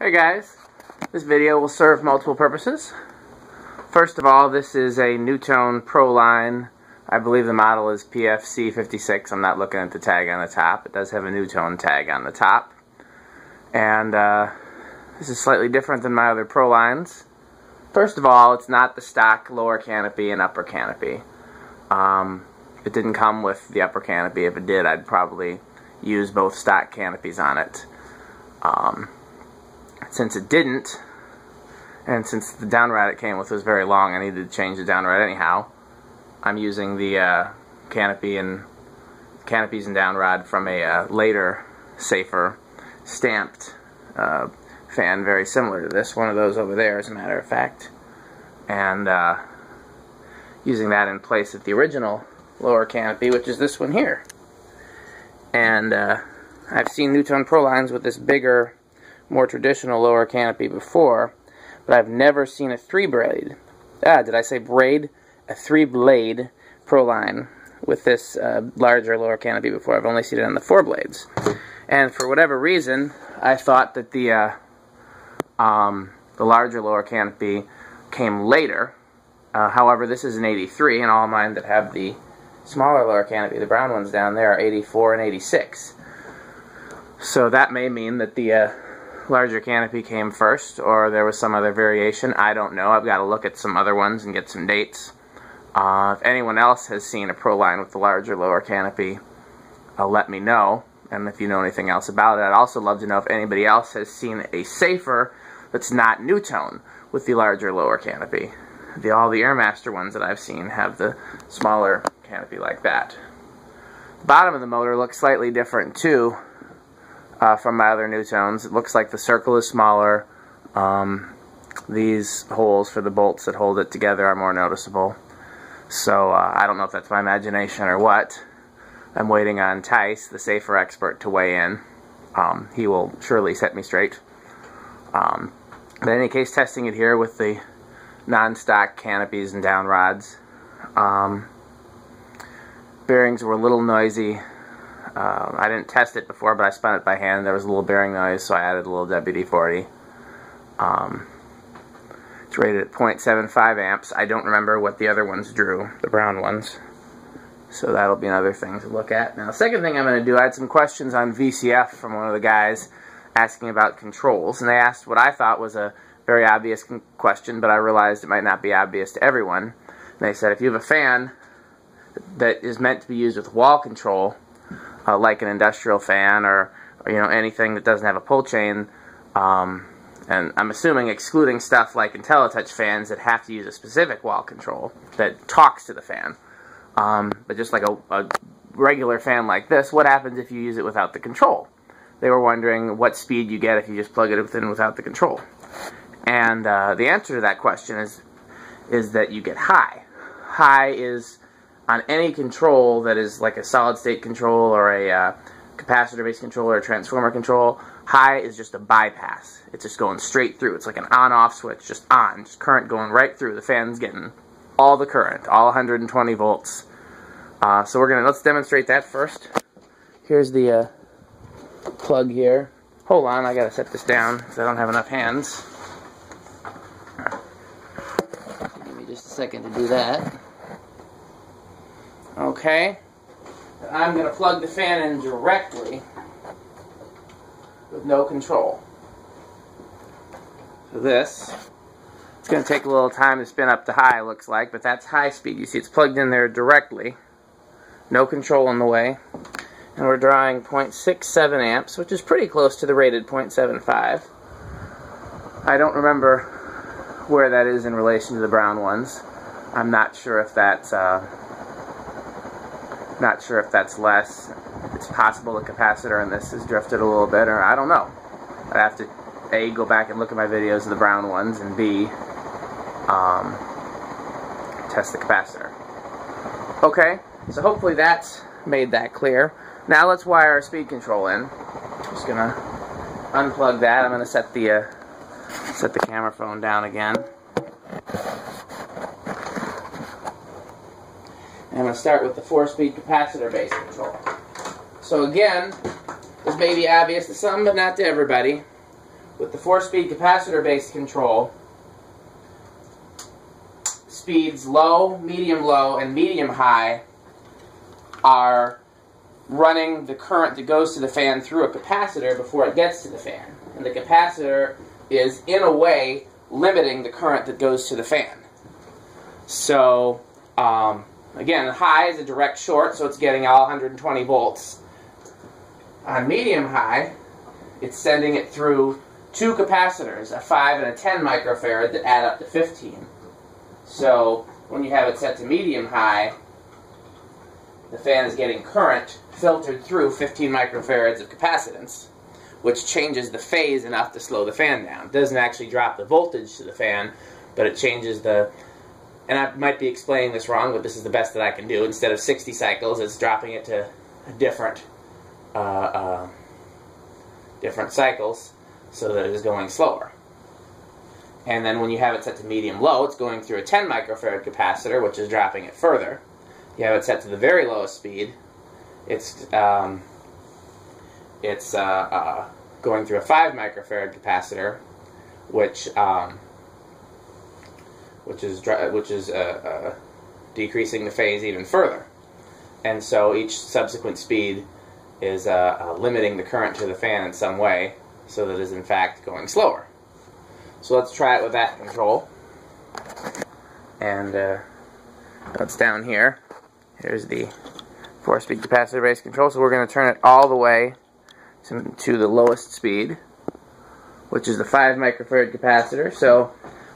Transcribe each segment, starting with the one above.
Hey guys, this video will serve multiple purposes. First of all, this is a Nutone Proline. I believe the model is PFC-56. I'm not looking at the tag on the top. It does have a Nutone tag on the top. And this is slightly different than my other Prolines. First of all, it's not the stock lower canopy and upper canopy. It didn't come with the upper canopy. If it did, I'd probably use both stock canopies on it. Since it didn't, and since the down rod it came with was very long, I needed to change the down rod anyhow. I'm using the canopies and down rod from a later, safer, stamped fan, very similar to this. One of those over there, as a matter of fact. And using that in place of the original lower canopy, which is this one here. And I've seen Nutone Prolines with this bigger, more traditional lower canopy before, but I've never seen a three-blade. Did I say braid? A three-blade Proline with this larger lower canopy before. I've only seen it on the four blades. And for whatever reason, I thought that the larger lower canopy came later. However, this is an 83, and all mine that have the smaller lower canopy, the brown ones down there, are 84 and 86. So that may mean that the larger canopy came first, or there was some other variation. I don't know. I've got to look at some other ones and get some dates. If anyone else has seen a Proline with the larger lower canopy, let me know. And if you know anything else about it, I'd also love to know if anybody else has seen a safer that's not Nutone with the larger lower canopy. All the Airmaster ones that I've seen have the smaller canopy like that. The bottom of the motor looks slightly different too. From my other Nutones. It looks like the circle is smaller. These holes for the bolts that hold it together are more noticeable. So I don't know if that's my imagination or what. I'm waiting on Tice, the safer expert, to weigh in. He will surely set me straight. But in any case, testing it here with the non-stock canopies and down rods. Bearings were a little noisy. I didn't test it before, but I spun it by hand. There was a little bearing noise, so I added a little WD-40. It's rated at 0.75 amps. I don't remember what the other ones drew, the brown ones. So that'll be another thing to look at. Now, the second thing I'm going to do, I had some questions on VCF from one of the guys asking about controls. And they asked what I thought was a very obvious question, but I realized it might not be obvious to everyone. And they said, if you have a fan that is meant to be used with wall control, like an industrial fan or anything that doesn't have a pull chain, and I'm assuming excluding stuff like IntelliTouch fans that have to use a specific wall control that talks to the fan. But just like a regular fan like this, what happens if you use it without the control? They were wondering what speed you get if you just plug it in without the control. And the answer to that question is that you get high. High is on any control that is like a solid-state control or a capacitor-based control or a transformer control. High is just a bypass. It's just going straight through. It's like an on-off switch, just on. Just current going right through. The fan's getting all the current, all 120 volts. So let's demonstrate that first. Here's the plug here. Hold on, I gotta set this down because I don't have enough hands. Give me just a second to do that. Okay, I'm going to plug the fan in directly with no control. So it's going to take a little time to spin up to high, looks like, but that's high speed. You see it's plugged in there directly, no control in the way, and we're drawing 0.67 amps, which is pretty close to the rated 0.75. I don't remember where that is in relation to the brown ones. I'm not sure if that's less. It's possible the capacitor in this has drifted a little bit, or I don't know. I'd have to A, go back and look at my videos of the brown ones, and B, test the capacitor. Okay, so hopefully that's made that clear. Now let's wire our speed control in. I'm just gonna unplug that. I'm gonna set the camera phone down again. I'm going to start with the 4-speed capacitor-based control. So again, this may be obvious to some, but not to everybody. with the 4-speed capacitor-based control, speeds low, and medium high are running the current that goes to the fan through a capacitor before it gets to the fan. And the capacitor is, in a way, limiting the current that goes to the fan. So, again, high is a direct short, so it's getting all 120 volts. On medium high, it's sending it through two capacitors, a 5 and a 10 microfarad, that add up to 15. So, when you have it set to medium high, the fan is getting current filtered through 15 microfarads of capacitance, which changes the phase enough to slow the fan down. It doesn't actually drop the voltage to the fan, but it changes the... And I might be explaining this wrong, but this is the best that I can do. Instead of 60 cycles, it's dropping it to different cycles so that it is going slower. And then when you have it set to medium-low, it's going through a 10 microfarad capacitor, which is dropping it further. You have it set to the very lowest speed, it's going through a 5 microfarad capacitor, which is decreasing the phase even further. And so each subsequent speed is limiting the current to the fan in some way, so that it is in fact going slower. So let's try it with that control. And it's down here. Here's the 4-speed capacitor-based control. So we're going to turn it all the way to the lowest speed, which is the 5 microfarad capacitor. So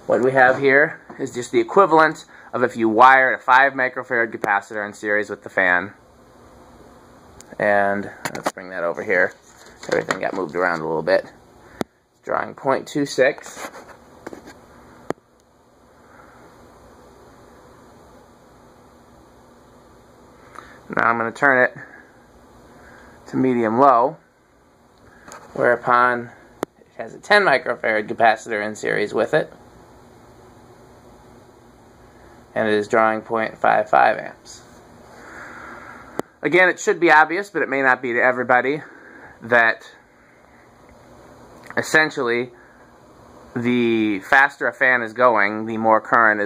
what we have here is just the equivalent of if you wired a 5 microfarad capacitor in series with the fan. And let's bring that over here. Everything got moved around a little bit. It's drawing 0.26. Now I'm going to turn it to medium-low, whereupon it has a 10 microfarad capacitor in series with it, and it is drawing 0.55 amps. Again, it should be obvious, but it may not be to everybody, that essentially the faster a fan is going, the more current it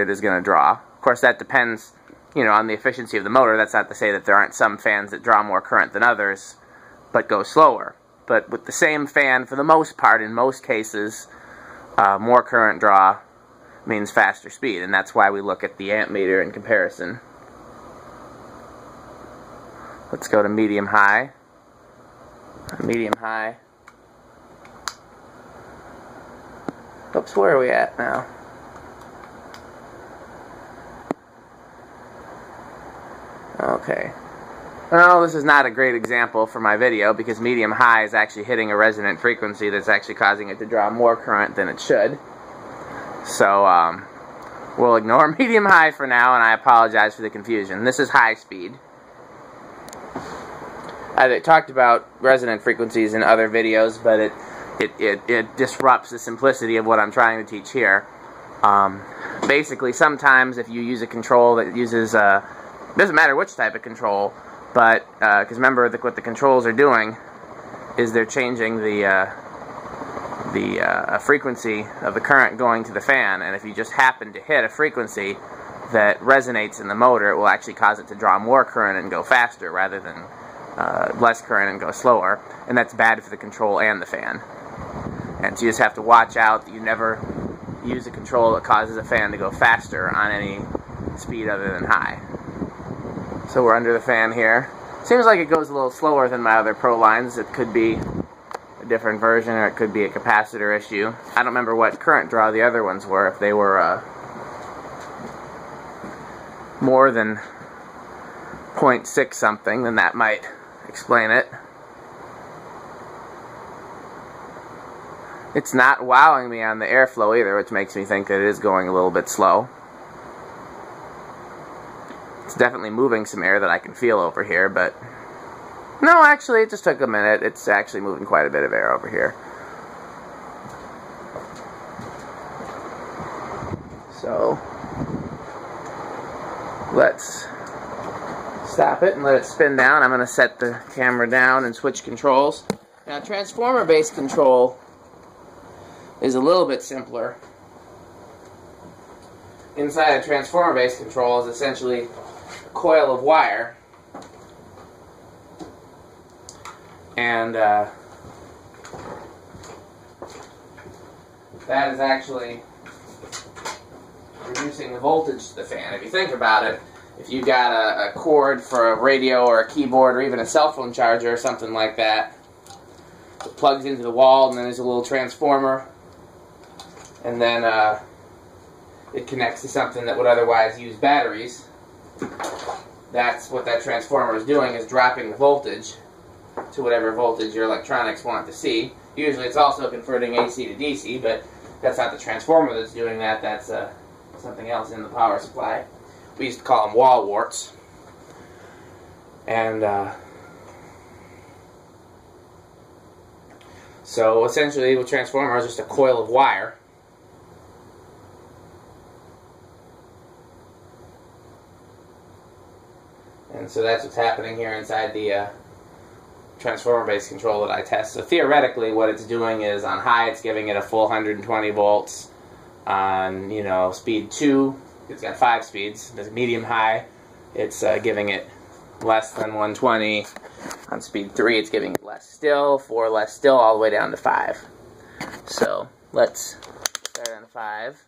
is going to draw. Of course, that depends, you know, on the efficiency of the motor. That's not to say that there aren't some fans that draw more current than others, but go slower. But with the same fan, for the most part, in most cases, more current draw means faster speed, and that's why we look at the amp meter in comparison. Let's go to medium-high. Medium-high. Oops, where are we at now? Okay. Well, this is not a great example for my video because medium-high is actually hitting a resonant frequency that's actually causing it to draw more current than it should. So, we'll ignore medium-high for now, and I apologize for the confusion. This is high speed. I talked about resonant frequencies in other videos, but it disrupts the simplicity of what I'm trying to teach here. Basically, sometimes if you use a control that uses, doesn't matter which type of control, but, because remember, what the controls are doing is they're changing the frequency of the current going to the fan, and if you just happen to hit a frequency that resonates in the motor, it will actually cause it to draw more current and go faster rather than less current and go slower, and that's bad for the control and the fan. And so you just have to watch out that you never use a control that causes a fan to go faster on any speed other than high. So we're under the fan here. Seems like it goes a little slower than my other Prolines. It could be a different version, or it could be a capacitor issue. I don't remember what current draw the other ones were. If they were more than 0.6 something, then that might explain it. It's not wowing me on the airflow either, which makes me think that it is going a little bit slow. It's definitely moving some air that I can feel over here, but no, actually, it just took a minute. It's actually moving quite a bit of air over here. So let's stop it and let it spin down. I'm going to set the camera down and switch controls. Now, transformer-based control is a little bit simpler. Inside a transformer-based control is essentially a coil of wire, and that is actually reducing the voltage to the fan. If you think about it, if you got a cord for a radio or a keyboard or even a cell phone charger or something like that, it plugs into the wall, and then there's a little transformer, and then it connects to something that would otherwise use batteries. That's what that transformer is doing, is dropping the voltage to whatever voltage your electronics want to see. Usually it's also converting AC to DC, but that's not the transformer that's doing that. That's something else in the power supply. We used to call them wall warts. And so essentially the transformer is just a coil of wire. And so that's what's happening here inside the transformer-based control that I test. So theoretically, what it's doing is on high, it's giving it a full 120 volts. On, you know, speed 2, it's got 5 speeds. There's medium high, it's giving it less than 120. On speed 3, it's giving it less still. 4, less still, all the way down to 5. So let's start on 5.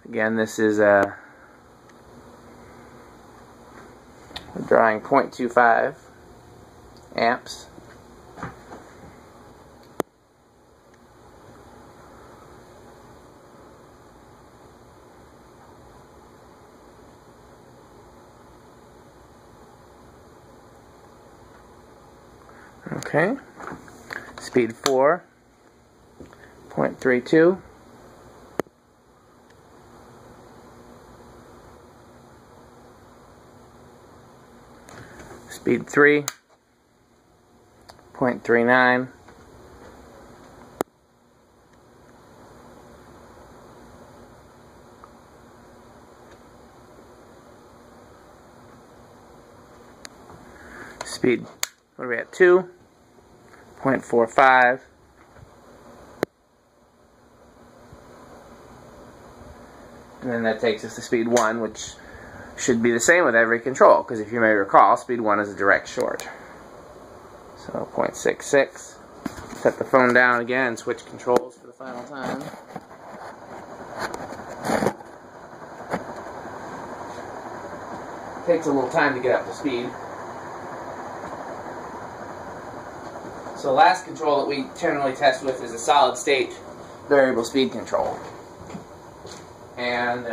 Again, this is we're drawing 0.25 amps. Okay, speed 4, 0.32. Speed 3, 0.39. Speed, what are we at, 2, 0.45. And then that takes us to speed 1, which should be the same with every control, because if you may recall, speed 1 is a direct short. So 0.66. Set the phone down again and switch controls for the final time. Takes a little time to get up to speed. So the last control that we generally test with is a solid state variable speed control. And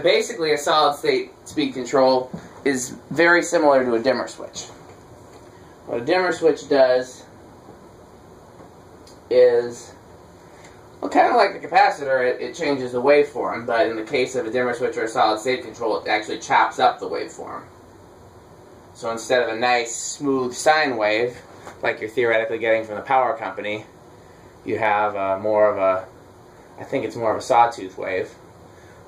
basically a solid state speed control is very similar to a dimmer switch. What a dimmer switch does is, well, kind of like a capacitor, it changes the waveform, but in the case of a dimmer switch or a solid state control, it actually chops up the waveform. So instead of a nice smooth sine wave, like you're theoretically getting from the power company, you have more of a, I think it's more of a sawtooth wave.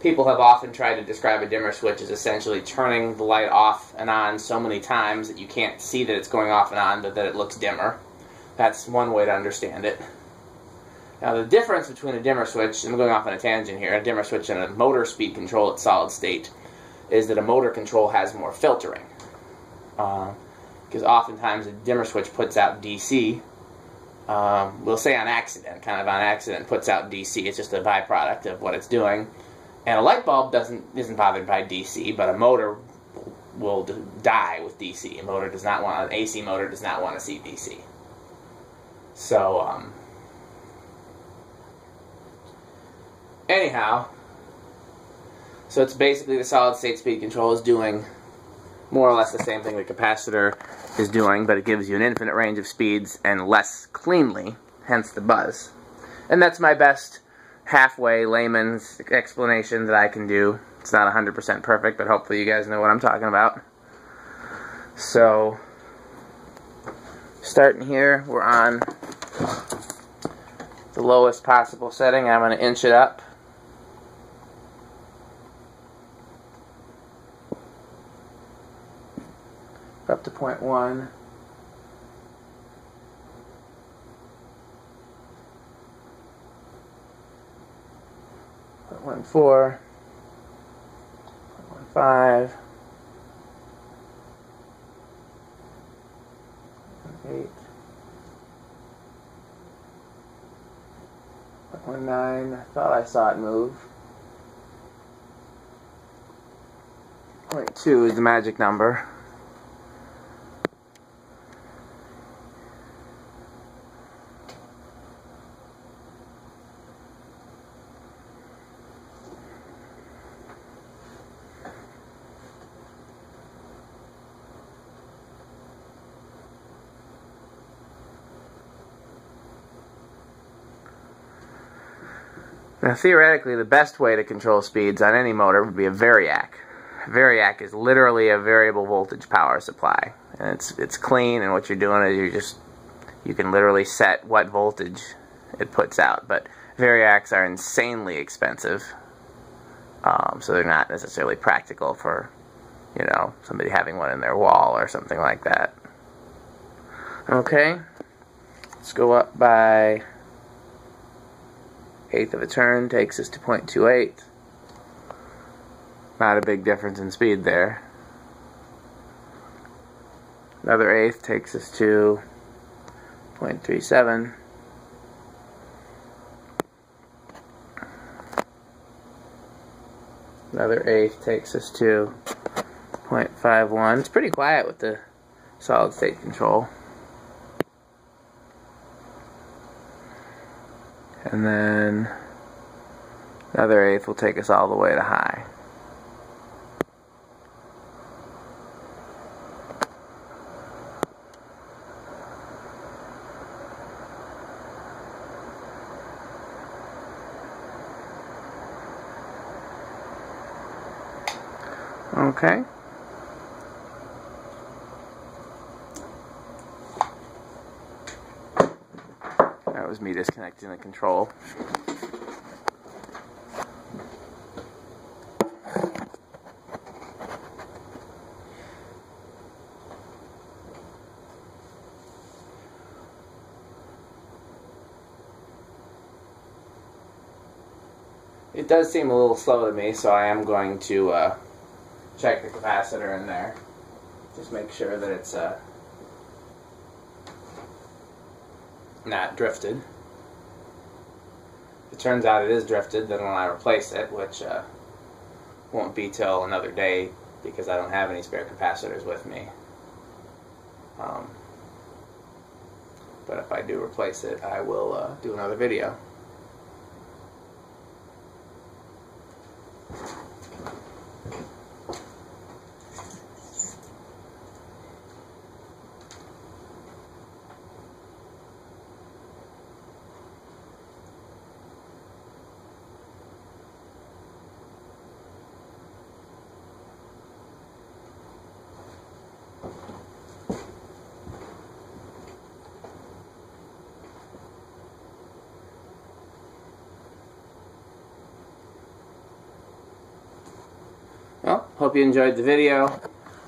People have often tried to describe a dimmer switch as essentially turning the light off and on so many times that you can't see that it's going off and on, but that it looks dimmer. That's one way to understand it. Now the difference between a dimmer switch, and I'm going off on a tangent here, a dimmer switch and a motor speed control at solid state, is that a motor control has more filtering. Because oftentimes a dimmer switch puts out DC. We'll say on accident, kind of on accident, puts out DC. It's just a byproduct of what it's doing. And a light bulb isn't bothered by DC, but a motor will die with DC. An AC motor does not want to see DC. So, anyhow, so it's basically the solid state speed control is doing more or less the same thing the capacitor is doing, but it gives you an infinite range of speeds and less cleanly, hence the buzz. And that's my best halfway layman's explanation that I can do. It's not 100% perfect, but hopefully you guys know what I'm talking about. So, starting here, we're on the lowest possible setting. I'm going to inch it up. Up to 0.1. 0.14, 0.15, 0.8, 0.19. I thought I saw it move. 0.2 is the magic number. Now, theoretically, the best way to control speeds on any motor would be a variac. A variac is literally a variable voltage power supply, and it's clean. And what you're doing is you can literally set what voltage it puts out. But variacs are insanely expensive, so they're not necessarily practical for, you know, somebody having one in their wall or something like that. Okay, let's go up by 1/8 of a turn, takes us to 0.28. Not a big difference in speed there. Another 1/8 takes us to 0.37. Another 1/8 takes us to 0.51. It's pretty quiet with the solid state control. And then another 1/8 will take us all the way to high. Okay. That was me disconnecting the control. It does seem a little slow to me, so I am going to check the capacitor in there. Just make sure that it's not drifted. If it turns out it is drifted, then when I replace it, which won't be till another day because I don't have any spare capacitors with me. But if I do replace it, I will do another video. Well, hope you enjoyed the video.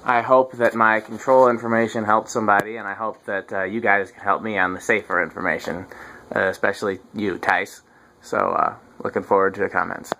I hope that my control information helped somebody, and I hope that you guys can help me on the safer information, especially you, Tice. So, looking forward to the comments.